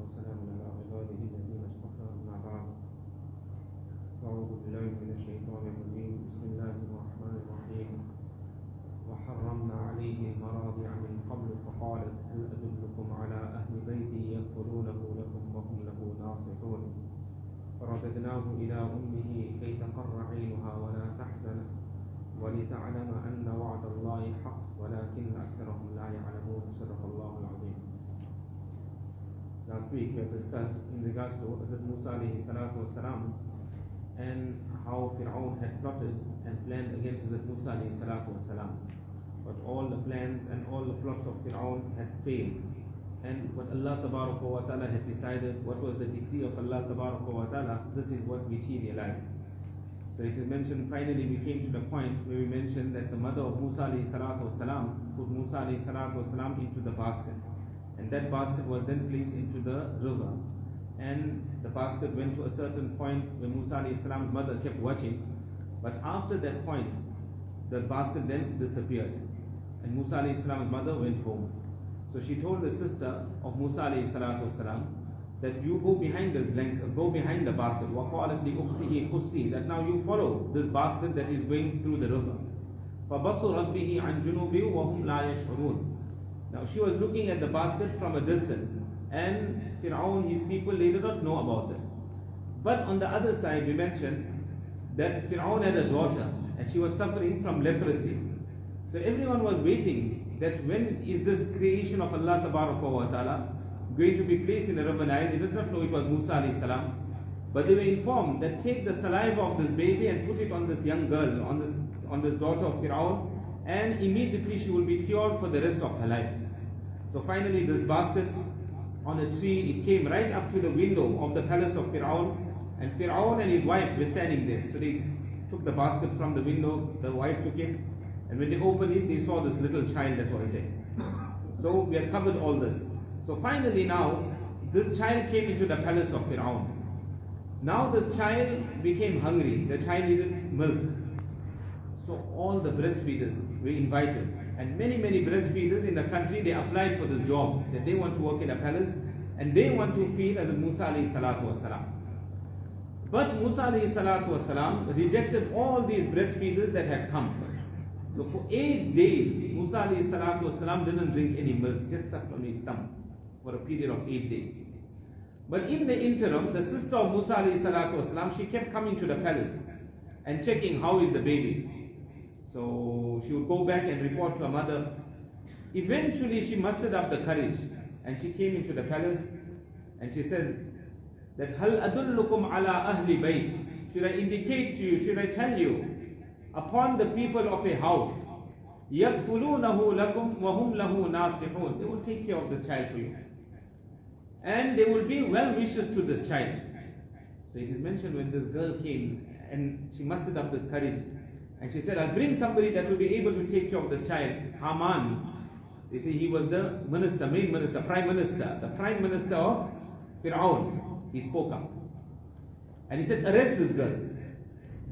وسلام على عباده الذين اصطفى أما بعد أعوذ بالله من الشيطان الرجيم بسم الله الرحمن الرحيم وحرمنا عليه المراضع من قبل فقالت هل أدلكم على أهل بيت يكفلونه لكم وهم له ناصحون فرددناه إلى أمه كي تقر عينها ولا تحزن ولتعلم أن وعد الله حق ولكن أكثرهم لا يعلمون صدق الله العظيم. Last week we have discussed in regards to Hazrat Musa alayhi salatu wasalam and how Fir'aun had plotted and planned against Hazrat Musa alayhi salatu wasalam. But all the plans and all the plots of Fir'aun had failed. And what Allah tabaraka wa ta'ala had decided, what was the decree of Allah tabaraka wa ta'ala, this is what materialized. So it is mentioned, finally we came to the point where we mentioned that the mother of Musa alayhi salatu wasalam put Musa alayhi salatu wasalam into the basket. And that basket was then placed into the river. And the basket went to a certain point where Musa alayhi salam's mother kept watching. But after that point, the basket then disappeared. And Musa alayhi salam's mother went home. So she told the sister of Musa alayhi salatu wasalam that you go behind this blanket, go behind the basket. وَقَالَتْ لِأُخْتِهِ قُصِّي, that now you follow this basket that is going through the river. فَبَصُرَتْ بِهِ عَنْ جُنُوبٍ وَهُمْ لَا يَشْعُرُونَ. Now she was looking at the basket from a distance, and Fir'aun, his people, they did not know about this. But on the other side, we mentioned that Fir'aun had a daughter, and she was suffering from leprosy. So everyone was waiting that when is this creation of Allah Tabaraka wa Ta'ala going to be placed in the river Nile. They did not know it was Musa alayhi salam, but they were informed that take the saliva of this baby and put it on this young girl, on this daughter of Fir'aun, and immediately she will be cured for the rest of her life. So finally this basket on a tree, it came right up to the window of the palace of Fir'aun, and Fir'aun and his wife were standing there. So they took the basket from the window, the wife took it, and when they opened it, they saw this little child that was there. So we had covered all this. So finally now, this child came into the palace of Fir'aun. Now this child became hungry, the child needed milk. So all the breastfeeders were invited, and many breastfeeders in the country, they applied for this job, that they want to work in a palace and they want to feed as Musa alayhi salatu wasalam. But Musa alayhi salatu wasalam rejected all these breastfeeders that had come. So for 8 days, Musa alayhi salatu wasalam didn't drink any milk, just sucked on his thumb for a period of 8 days. But in the interim, the sister of Musa alayhi salatu wasalam, she kept coming to the palace and checking how is the baby. So she would go back and report to her mother. Eventually she mustered up the courage and she came into the palace and she says that هَلْ أَدُلُّكُمْ عَلَىٰ أَهْلِ بَيْتٍ, should I indicate to you, should I tell you upon the people of a house, يَكْفُلُونَهُ لَكُمْ وَهُمْ لَهُ نَاصِحُونَ, they will take care of this child for you and they will be well wishers to this child. So it is mentioned when this girl came and she mustered up this courage and she said, I'll bring somebody that will be able to take care of this child. Haman, they say he was the minister, main minister, prime minister, the prime minister of Fir'aun. He spoke up and he said, arrest this girl.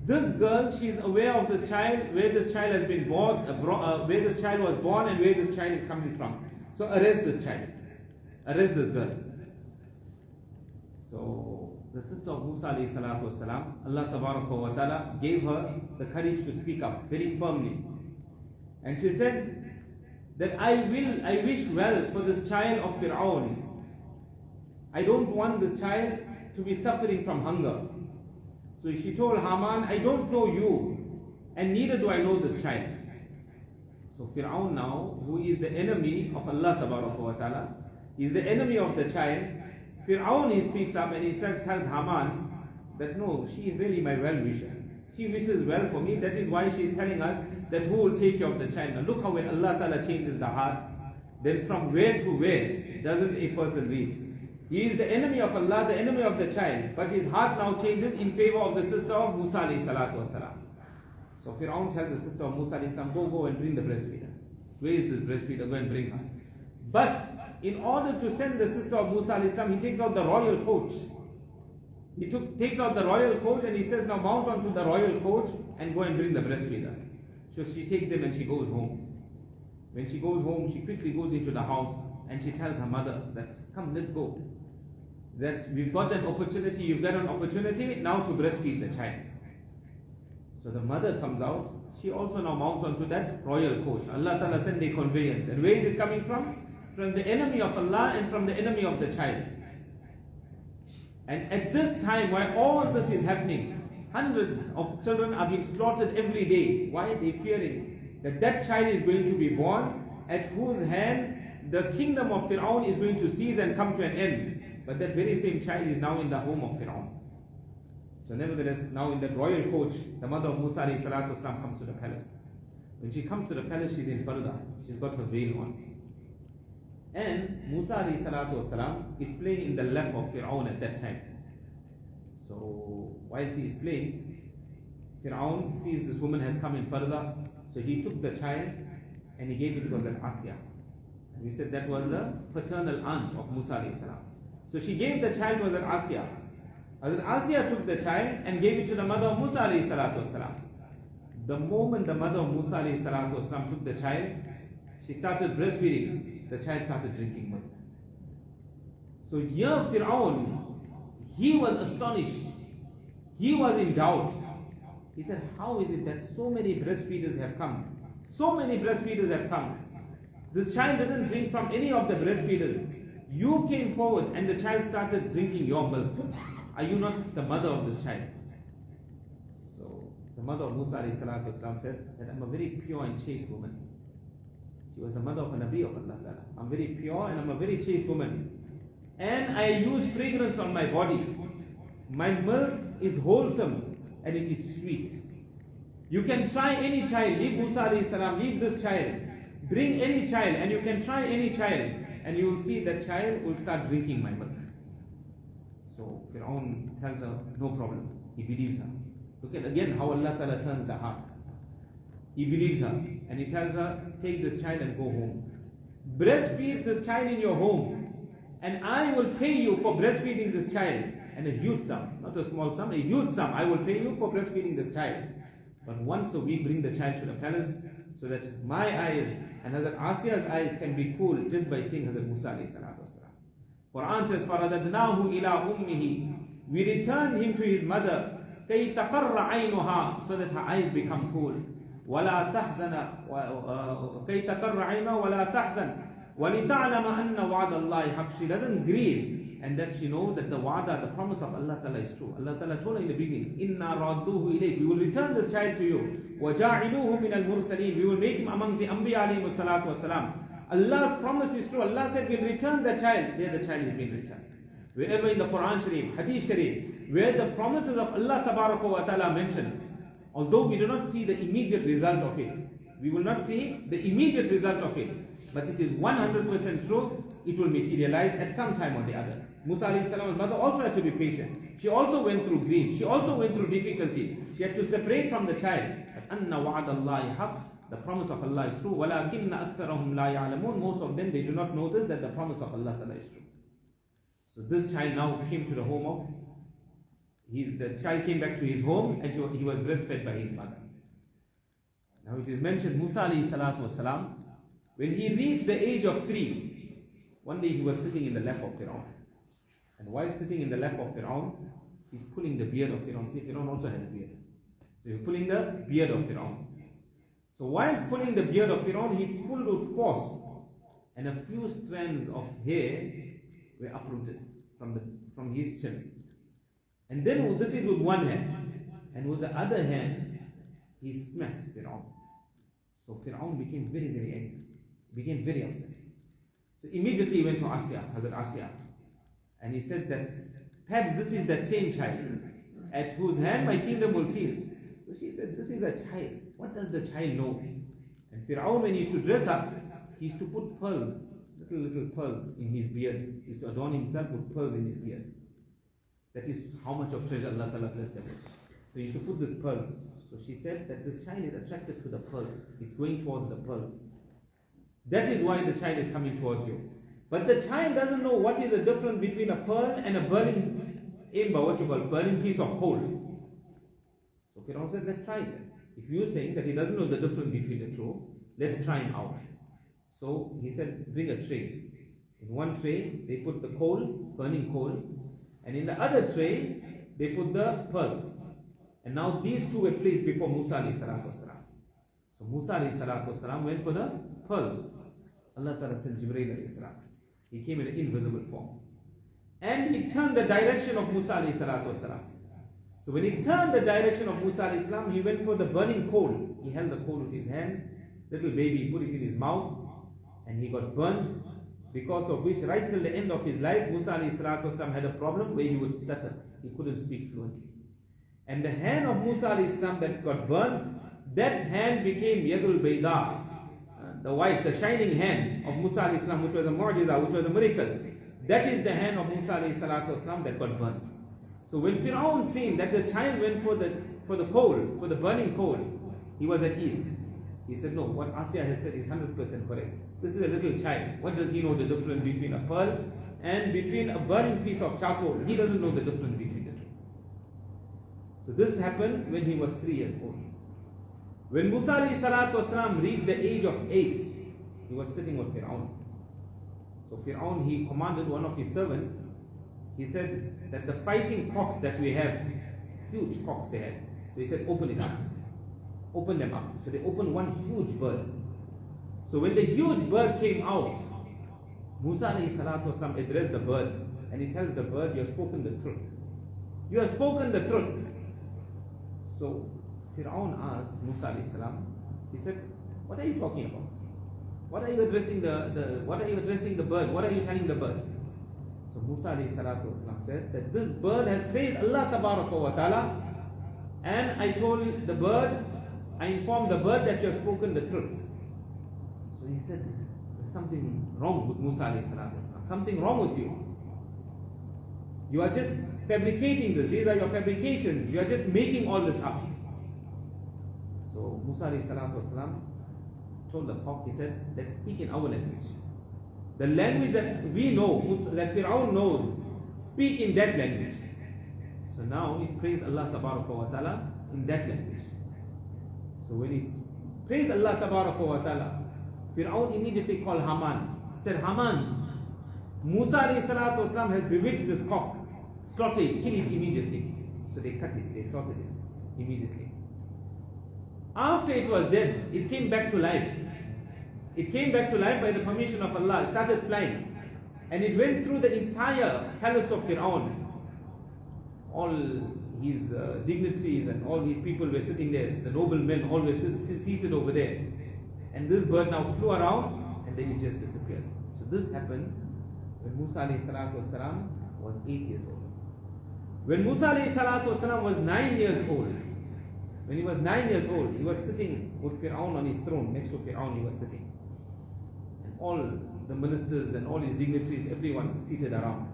This girl, she is aware of this child, where this child has been born, where this child was born and where this child is coming from. So arrest this child, arrest this girl. So the sister of Musa alayhi salatu wasalam, Allah tabaraka wa ta'ala gave her the courage to speak up very firmly. And she said that I wish well for this child of Fir'aun. I don't want this child to be suffering from hunger. So she told Haman, I don't know you, and neither do I know this child. So Fir'aun now, who is the enemy of Allah tabaraka wa ta'ala, is the enemy of the child. Fir'aun, he speaks up and he tells Haman that no, she is really my well-wisher. She wishes well for me. That is why she is telling us that who will take care of the child. Now look how when Allah Ta'ala changes the heart, then from where to where doesn't a person reach. He is the enemy of Allah, the enemy of the child, but his heart now changes in favor of the sister of Musa alayhi salatu wasalam. So Fir'aun tells the sister of Musa alayhi salam, go and bring the breastfeeder. Where is this breastfeeder? Go and bring her. But in order to send the sister of Musa alayhi salam, he takes out the royal coach. He takes out the royal coach and he says, now mount onto the royal coach and go and bring the breastfeeder. So she takes them and she goes home. When she goes home, she quickly goes into the house and she tells her mother that, come, let's go. that we've got an opportunity, you've got an opportunity now to breastfeed the child. So the mother comes out, she also now mounts onto that royal coach. Allah Ta'ala sent a conveyance. And where is it coming from? From the enemy of Allah and from the enemy of the child. And at this time, while all this is happening, hundreds of children are being slaughtered every day. Why? They fearing that that child is going to be born, at whose hand the kingdom of Fir'aun is going to cease and come to an end. But that very same child is now in the home of Fir'aun. So nevertheless, now in that royal coach, the mother of Musa alayhi salatu wasalam comes to the palace. When she comes to the palace, she's in parda. She's got her veil on. And Musa alayhi salatu wasalam is playing in the lap of Fir'aun at that time. So while he is playing, Fir'aun sees this woman has come in parda. So he took the child and he gave it to Hazrat Asya. And we said that was the paternal aunt of Musa alayhi salam. So she gave the child to Hazrat Asya. Hazrat Asya took the child and gave it to the mother of Musa alayhi salatu wasalam. The moment the mother of Musa alayhi salatu wasalam took the child, she started breastfeeding. The child started drinking milk. So here Fir'aun, he was astonished. He was in doubt. He said, how is it that so many breastfeeders have come? So many breastfeeders have come. This child didn't drink from any of the breastfeeders. You came forward and the child started drinking your milk. Are you not the mother of this child? So the mother of Musa alayhi salatu wasalam said that I'm a very pure and chaste woman. She was the mother of a Nabi of Allah. I'm very pure and I'm a very chaste woman. And I use fragrance on my body. My milk is wholesome and it is sweet. You can try any child. Leave Musa alayhi salam, leave this child. Bring any child and you can try any child. And you will see that child will start drinking my milk. So Fir'aun tells her, no problem. He believes her. Look at again how Allah Ta'ala turns the heart. He believes her and he tells her, take this child and go home. Breastfeed this child in your home and I will pay you for breastfeeding this child. And a huge sum, not a small sum, a huge sum. I will pay you for breastfeeding this child. But once a week bring the child to the palace so that my eyes and Hazrat Asiya's eyes can be cool just by seeing Hazrat Musa alayhi salatu wasalam. Quran says, فَرَدَدْنَاهُ إِلَىٰ أُمِّهِ We returned him to his mother كَيْ تَقَرَّ عَيْنُهَا so that her eyes become cool. وَلَا تَحْزَنَ كَيْ تَقَرَّ عَيْنُهَا وَلَا تَحْزَنَ وَلِتَعْلَمَ أَنَّ وَعْدَ اللَّهِ حَقٌّ She doesn't grieve and that she knows that the wa'da, the promise of Allah Ta'ala is true. Allah Ta'ala told her in the beginning, إِنَّا رَادُّوهُ إِلَيْكِ We will return this child to you. وَجَاعِلُوهُ مِنَ الْمُرْسَلِينَ We will make him amongst the Anbiya alayhi salatu wasalam. Allah's promise is true. Allah said we'll return the child. There the child is being returned. Wherever in the Quran Sharif, Hadith Sharif, where the promises of Allah Tabaraka wa Ta'ala mentioned, although we do not see the immediate result of it, we will not see the immediate result of it, but it is 100% true, it will materialize at some time or the other. Musa alayhi salam's mother also had to be patient. She also went through grief. She also went through difficulty. She had to separate from the child. But أَنَّ وَعْدَ اللَّهِ حَقٌّ The promise of Allah is true. وَلَكِنَّ أَكْثَرَهُمْ لَا يَعْلَمُونَ Most of them, they do not notice that the promise of Allah Ta'ala is true. So this child now came to the home of, the child came back to his home and he was breastfed by his mother. Now it is mentioned, Musa alayhi salatu wasalam, when he reached the age of 3, one day he was sitting in the lap of Fir'aun. And while sitting in the lap of Fir'aun, he's pulling the beard of Fir'aun. See, Fir'aun also had a beard. So he's pulling the beard of Fir'aun. So while pulling the beard of Fir'aun, he pulled with force, and a few strands of hair were uprooted from his chin. And then this is with one hand, and with the other hand, he smacked Fir'aun. So Fir'aun became very, very angry, became very upset. So immediately he went to Asya, Hazrat Asya, and he said that perhaps this is that same child at whose hand my kingdom will cease. So she said, this is a child. What does the child know? And Fir'aun, when he used to dress up, he used to put pearls, little pearls in his beard. He used to adorn himself with pearls in his beard. That is how much of treasure Allah Ta'ala blessed him with. So he used to put these pearls. So she said that this child is attracted to the pearls. It's going towards the pearls. That is why the child is coming towards you. But the child doesn't know what is the difference between a pearl and a burning ember, what you call burning piece of coal. So Fir'aun said, let's try it. If you're saying that he doesn't know the difference between the two, let's try him out. So he said, bring a tray. In one tray, they put the coal, burning coal, And in the other tray, they put the pearls. And now these two were placed before Musa alayhi salatu wasalam. So Musa alayhi salatu wasalam went for the pearls. Allah Ta'ala sent Jibreel alayhi salam. He came in an invisible form. And he turned the direction of Musa alayhi salatu wasalam. So when he turned the direction of Musa alayhi salam, he went for the burning coal. He held the coal with his hand. Little baby, he put it in his mouth. And he got burnt. Because of which, right till the end of his life, Musa alayhi salatu wasalam had a problem where he would stutter. He couldn't speak fluently. And the hand of Musa alayhi salam that got burnt, that hand became Yadul Bayda, the white, the shining hand of Musa alayhi salam, which was a mu'jiza, which was a miracle. That is the hand of Musa alayhi salatu wasalam that got burnt. So when Fir'aun seen that the child went for the coal, for the burning coal, he was at ease. He said, no, what Asya has said is 100% correct. This is a little child. What does he know the difference between a pearl and between a burning piece of charcoal? He doesn't know the difference between the two. So this happened when he was 3 years old. When Musa alayhi salatu wasalam reached the age of 8, he was sitting with Fir'aun. So Fir'aun, he commanded one of his servants. He said that the fighting cocks that we have, huge cocks they had. So he said, open it up. Open them up. So they opened one huge bird. So when the huge bird came out, Musa alayhi salatu wasalam addressed the bird, and he tells the bird, you have spoken the truth. You have spoken the truth. So Fir'aun asked Musa alayhi salam, he said, what are you talking about? What are you addressing what are you addressing the bird? What are you telling the bird? So Musa alayhi salatu wasalam said that this bird has praised Allah tabaraka wa ta'ala, and I told the bird, I informed the bird that you have spoken the truth. So he said, there's something wrong with Musa alayhi salatu wasalam. Something wrong with you. You are just fabricating this. These are your fabrications. You are just making all this up. So Musa alayhi salatu wasalam told the cock, he said, let's speak in our language. The language that we know, that Fir'aun knows, speak in that language. So now it praised Allah tabaraka wa ta'ala in that language. So when it's praised Allah tabaraka wa ta'ala, Fir'aun immediately called Haman. He said, Haman, Musa alayhi salatu wasalam has bewitched this cock. Slaughter it, kill it immediately. So they cut it, they slaughtered it immediately. After it was dead, it came back to life. It came back to life by the permission of Allah. It started flying. And it went through the entire palace of Fir'aun. All his dignitaries and all his people were sitting there. The noble men all were seated over there. And this bird now flew around and then it just disappeared. So this happened when Musa alayhi salatu wasalam was 8 years old. When Musa alayhi salatu wasalam was 9 years old, when he was 9 years old, he was sitting with Fir'aun on his throne. Next to Fir'aun he was sitting. And all the ministers and all his dignitaries, everyone seated around.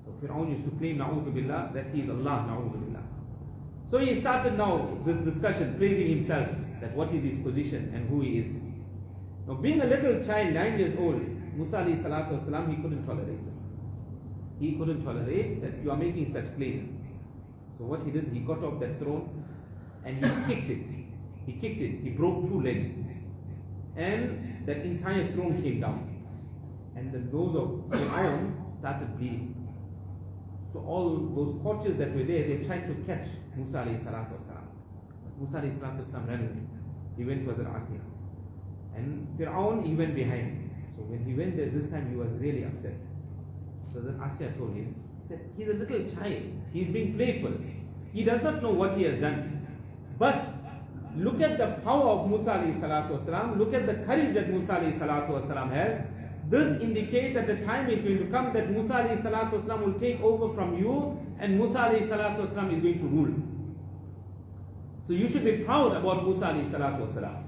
So Fir'aun used to claim, na'udhu billah, that he is Allah, na'udhu billah. So he started now this discussion, praising himself, that what is his position and who he is. Now being a little child, 9 years old, Musa alayhi salatu wasalam, he couldn't tolerate this. He couldn't tolerate that you are making such claims. So what he did, he got off that throne and he kicked it. He kicked it. He broke 2 legs. And that entire throne came down. And the nose of Fir'aun started bleeding. So all those courtiers that were there, they tried to catch Musa alayhi salatu wasalam. But Musa alayhi salatu wasalam ran away. He went to Hazrat Asya. And Fir'aun, he went behind. So when he went there this time, he was really upset. So Hazrat Asya told him, he said, he's a little child. He's being playful. He does not know what he has done. But look at the power of Musa alayhi salatu wasalam. Look at the courage that Musa alayhi salatu wasalam has. This indicates that the time is going to come that Musa alayhi salatu wasalam will take over from you, and Musa alayhi salatu wasalam is going to rule. So you should be proud about Musa alayhi salatu wasalam.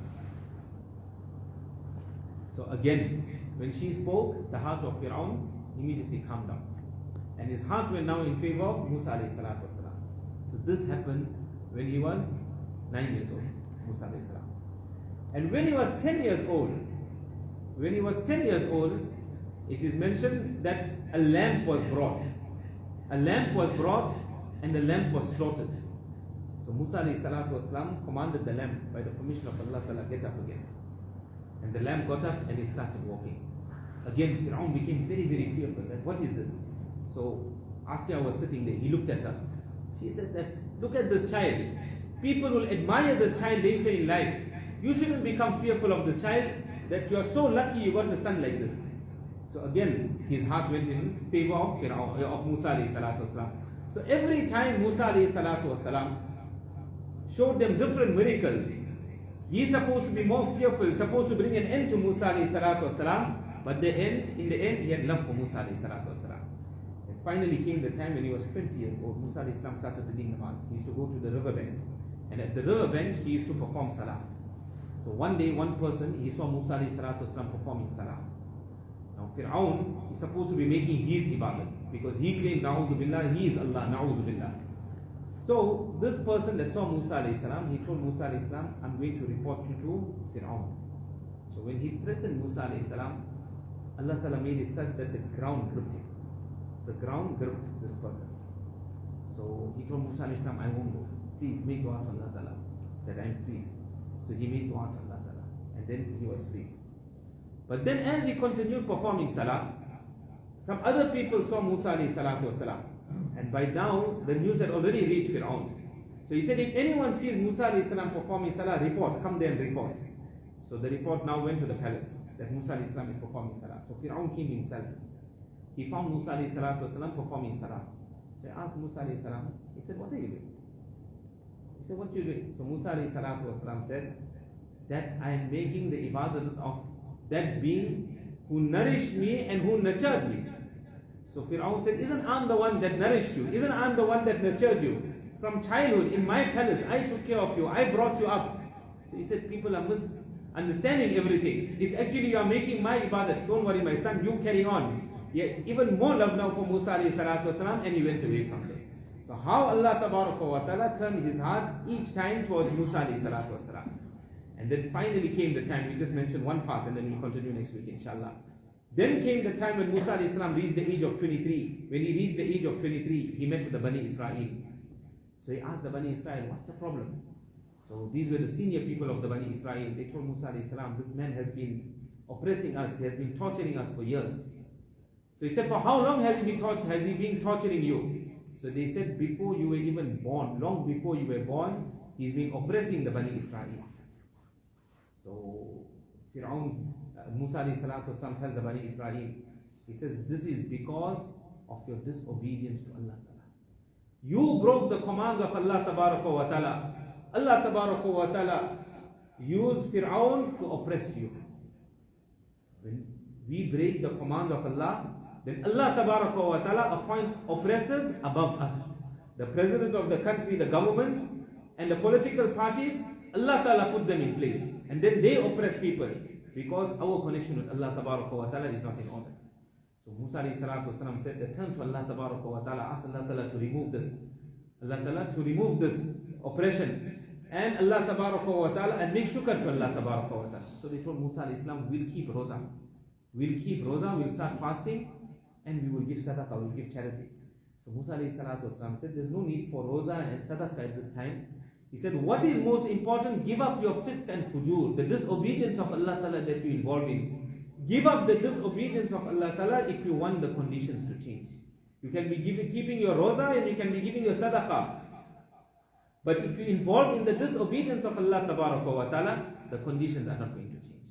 So again, when she spoke, the heart of Fir'aun immediately calmed down. And his heart went now in favor of Musa alayhi salatu wasalam. So this happened when he was 9 years old, Musa alayhi salam. And when he was 10 years old, it is mentioned that a lamp was brought. A lamp was brought and the lamp was slaughtered. So Musa alayhi salatu wasalam commanded the lamp by the permission of Allah Ta'ala, get up again. And the lamp got up and it started walking. Again, Fir'aun became very, very fearful that what is this? So Asya was sitting there. He looked at her. She said that, look at this child. People will admire this child later in life. You shouldn't become fearful of this child, that you are so lucky you got a son like this. So again, his heart went in favor of Fir'aun, of Musa alayhi salatu wasalam. So every time Musa alayhi salatu wasalam showed them different miracles, he's supposed to be more fearful, supposed to bring an end to Musa alayhi salatu wasalam, but in the end, he had love for Musa alayhi salatu wasalam. And finally came the time when he was 20 years old, Musa alayhi salam started reading namaz. He used to go to the riverbank, and at the riverbank, he used to perform salah. So one day, one person, he saw Musa alayhi salatu wasalam performing salah. Now Fir'aun is supposed to be making his ibadat, because he claimed, na'udhu billah, he is Allah, na'udhu billah. So this person that saw Musa alayhi salam, he told Musa alayhi salam, I'm going to report you to Fir'aun. So when he threatened Musa alayhi salam, Allah Ta'ala made it such that the ground gripped him. The ground gripped this person. So he told Musa alayhi salam, I won't go. Please make dua to Allah Ta'ala that I'm free. So he made dua to Allah Ta'ala, and then he was free. But then as he continued performing salah, some other people saw Musa alayhi salatu wasalam. And by now, the news had already reached Fir'aun. So he said, if anyone sees Musa alayhi salam performing salah, report, come there and report. So the report now went to the palace, that Musa alayhi salam is performing salah. So Fir'aun came himself. He found Musa alayhi salatu wasalam performing salah. So I asked Musa alayhi salam, he said, what are you doing? He said, what are you doing? So Musa alayhi salatu wasalam said, that I am making the ibadat of that being who nourished me and who nurtured me. So Fir'aun said, isn't I the one that nourished you? Isn't I the one that nurtured you? From childhood, in my palace, I took care of you. I brought you up. So he said, people are misunderstanding everything. It's actually you are making my ibadat. Don't worry, my son, you carry on. Yet even more love now for Musa alayhi salatu wasalam, and he went away from there. So how Allah tabaraka wa ta'ala turned his heart each time towards Musa alayhi salatu wasalam. And then finally came the time, we just mentioned one part and then we'll continue next week inshallah. Then came the time when Musa alayhi salam reached the age of 23. When he reached the age of 23, he met with the Bani Israel. So he asked the Bani Israel, what's the problem? So these were the senior people of the Bani Israel. They told Musa alayhi salam, this man has been oppressing us, he has been torturing us for years. So he said, for how long has he been torturing you? So they said, before you were even born, long before you were born, he's been oppressing the Bani Israel. So Fir'aun, Musa alayhi salatu wasalam tells the Bani Israel, he says, this is because of your disobedience to Allah Ta'ala. You broke the command of Allah Tabaraka wa Ta'ala. Allah Tabaraka wa Ta'ala used Fir'aun to oppress you. When we break the command of Allah, then Allah Tabaraka wa Ta'ala appoints oppressors above us. The president of the country, the government, and the political parties, Allah Ta'ala puts them in place. And then they oppress people because our connection with Allah Tabaraka wa Ta'ala is not in order. So Musa alayhi salatu wasalam said, turn to Allah Tabaraka wa Ta'ala, ask Allah Ta'ala to remove this. Allah Ta'ala to remove this oppression. And Allah Tabaraka wa Ta'ala, and make shukr to Allah Tabaraka wa Ta'ala. So they told Musa alayhi salam, we'll keep roza. We'll keep roza, we'll start fasting, and we will give sadaqah, we'll give charity. So Musa alayhi salatu wasalam said, there's no need for roza and sadaqah at this time. He said, what is most important? Give up your fisq and fujur, the disobedience of Allah Ta'ala that you involve in. Give up the disobedience of Allah Ta'ala if you want the conditions to change. You can be keeping your roza and you can be giving your sadaqah. But if you involve in the disobedience of Allah Ta'ala, the conditions are not going to change.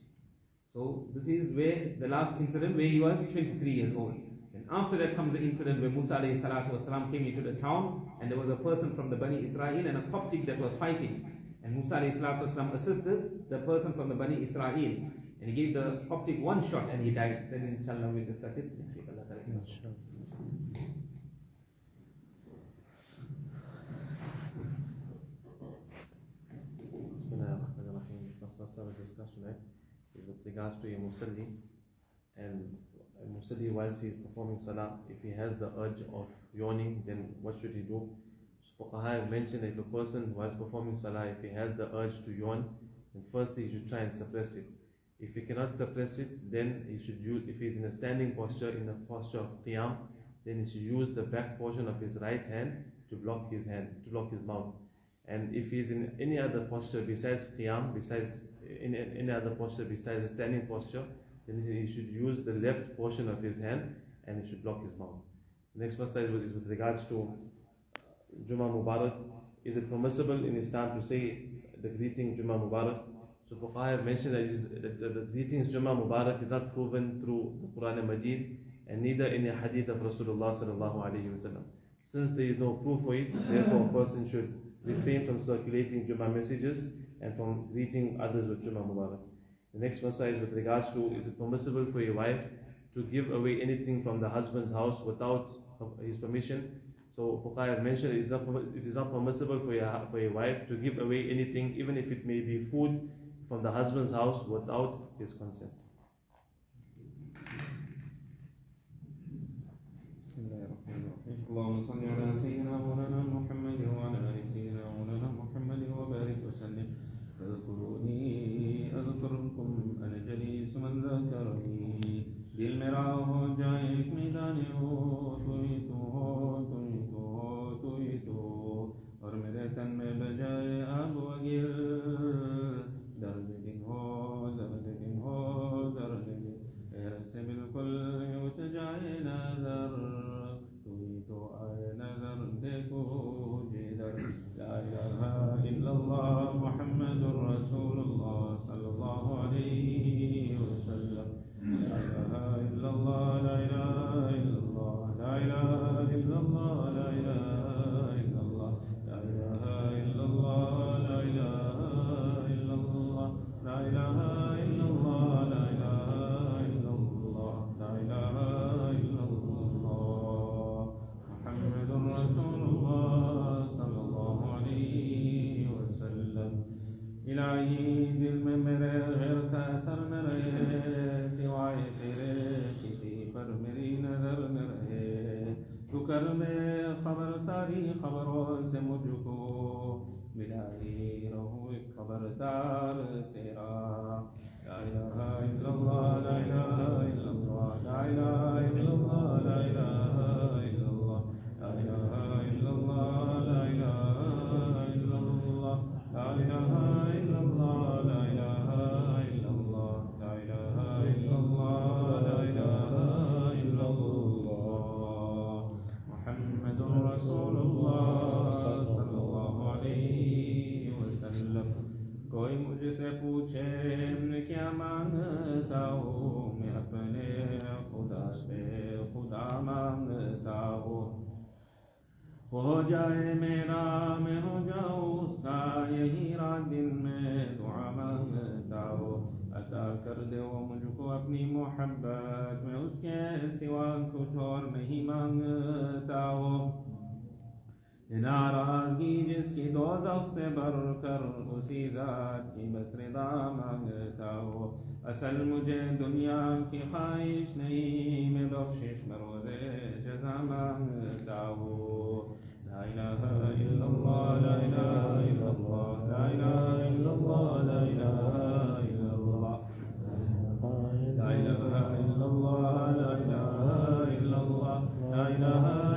So this is where the last incident where he was 23 years old. And after that comes the incident where Musa alayhi salatu wasalam came into the town and there was a person from the Bani Israel and a Coptic that was fighting. And Musa alayhi salatu wasalam assisted the person from the Bani Israel and he gave the Coptic one shot and he died. Then inshallah we'll discuss it next week. Allah Ta'ala give us. First topic of discussion is with regards to a musalli, and a musalli whilst he is performing salah, if he has the urge of yawning, then what should he do? So Fuqaha have mentioned that if a person whilst performing salah, if he has the urge to yawn, then firstly he should try and suppress it. If he cannot suppress it, then he should use, if he is in a standing posture, in the posture of qiyam, then he should use the back portion of his right hand to block his mouth. And if he is in any other posture besides qiyam, in any other posture besides a standing posture, then he should use the left portion of his hand and he should block his mouth. The next masala is with regards to Jummah Mubarak. Is it permissible in Islam to say the greeting Jummah Mubarak? So Fuqaha have mentioned that the greetings Jummah Mubarak is not proven through the Quran and Majid and neither in the hadith of Rasulullah sallallahu alaihi wasallam. Since there is no proof for it, therefore a person should refrain from circulating Jummah messages and from greeting others with Jummah Mubarak. The next masala is with regards to, is it permissible for a wife to give away anything from the husband's house without his permission? So Fuqaha have mentioned it is not permissible for a wife to give away anything, even if it may be food, from the husband's house without his consent. اللهم صل على سيدنا مولانا محمد وعلى ال سيدنا مولانا محمد وبارك وسلم. فاذكروني اذكركم انا جليس من ذكرني दिल मेरा हो जाए एक मैदान हो तू ही तो हो तू ही तो हो तू ही तो और मेरे तन में बजाए अब वगिल दर्द दिन हो दर्द दिन हो दर्द दिन ऐसे बिल्कुल उठ जाए नजर तू ही तो आए नजर देखो जिधर ला इलाहा इल्लल्लाह मुहम्मदुर रसूलुल्लाह सल्लल्लाहु अलैहि वसल्लम. لا إله إلا الله لا إله إلا الله لا إله إلا الله لا إله إلا الله لا إله إلا الله لا إله إلا الله لا إله إلا الله لا إله إلا الله لا إله إلا الله محمد رسول الله صلى الله عليه وسلم. إلهي दिल में मेरे गैर का असर न रहे सिवाय तेरे किसी पर मेरी नजर न रहे. तू कर में खबर सारी खबरों से मुझको मिला ही रहूं एक खबरदार तेरा. ला इलाहा इल्लल्लाह ला इलाहा इल्लल्लाह ला इलाहा इल्लल्लाह ला इलाहा इल्लल्लाह ला इलाहा इल्लल्लाह ला इलाहा इल्लल्लाह ला इलाहा कोई मुझसे पूछे क्या मांगता हूँ मैं अपने खुदा से खुदा मांगता हूँ. हो जाए मेरा मैं हो जाऊँ उसका यही रात दिन में दुआ मांगता हूँ. अता कर दे वो मुझको अपनी मोहब्बत में उसके सिवा कुछ और नहीं मांगता हूँ. नाराज़गी जिसकी दोज़ख से बढ़कर उसी ज़ात की बस रिदा मांगता हो. असल मुझे दुनिया की ख्वाहिश नहीं मैं बख्शिश बरोज़े जज़ा मांगता हो. ला इलाहा इल्लल्लाह ला इलाहा इल्लल्लाह ला इलाहा इल्लल्लाह ला इलाहा इल्लल्लाह ला इलाहा इल्लल्लाह ला इलाहा इल्लल्लाह ला इलाहा इल्लल्लाह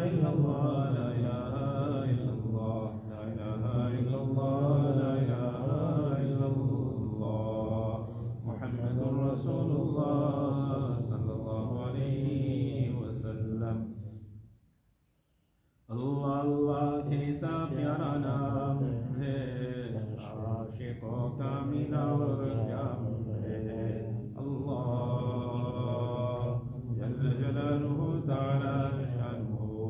कैसा प्यारा नाम है आशिकों का मीना और जाम है. अल्लाह जल्ल जलालुहु ताला शानुहु.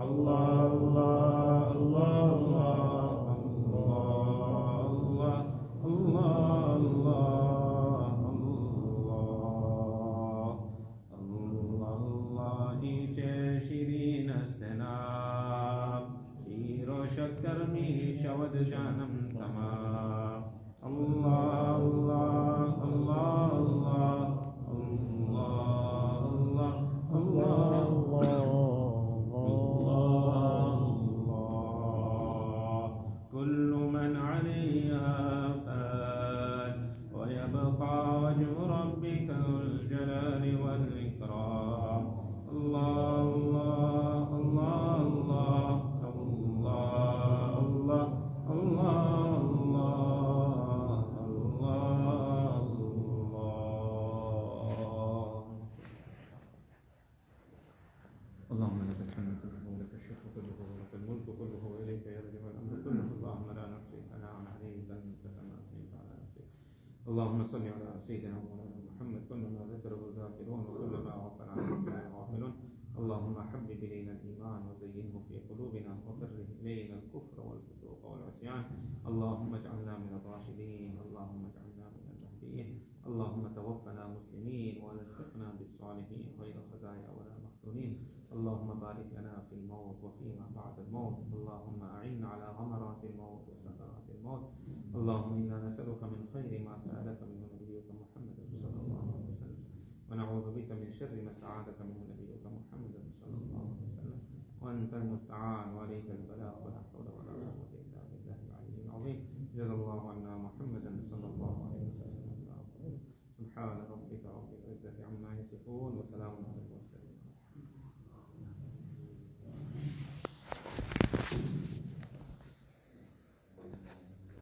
अल्लाह अल्लाह अल्लाह अल्लाह अल्लाह अल्लाह अल्लाह नीचे शिरीन अस्तना शक्कर में शवद जानम तमाम. अल्लाह अल्लाह अल्लाह अल्लाह अल्लाह अल्लाह अल्लाह कुल्लु मन अलैहा फ़ान व यबक़ा वजहु रब्बिका ज़ुल जलालि वल इकराम. अल्लाह अल्लाह अल्लाह اللهم لك الحمد كله ولك الشكر كله ولك الملك كله وإليك يرجع الأمر كله. اللهم لا نحصي ثناء عليك أنت كما أثنيت على نفسك. اللهم صل على سيدنا مولانا محمد كلما ذكره الذاكرون وكلما غفل عنه الغافلون. اللهم حبب إلينا الإيمان وزينه في قلوبنا وكره إلينا الكفر والفسوق والعصيان. اللهم اجعلنا من الراشدين. اللهم اجعلنا من المهديين. اللهم توفنا مسلمين والحقنا بالصالحين غير خزايا ولا مفتونين. اللهم بارك لنا في الموت وفيما بعد الموت. اللهم أعنا على غمرات الموت وسكرات الموت. اللهم إنا نسألك من خير ما سألك منه نبيك محمد صلى الله عليه وسلم، ونعوذ بك من شر ما استعاذك منه نبيك محمد صلى الله عليه وسلم، وأنت المستعان وعليك البلاغ ولا حول ولا قوة إلا بالله العلي العظيم. جزا الله عنا محمدا صلى الله عليه وسلم. سبحان ربك رب العزة عما يصفون وسلام على المرسلين.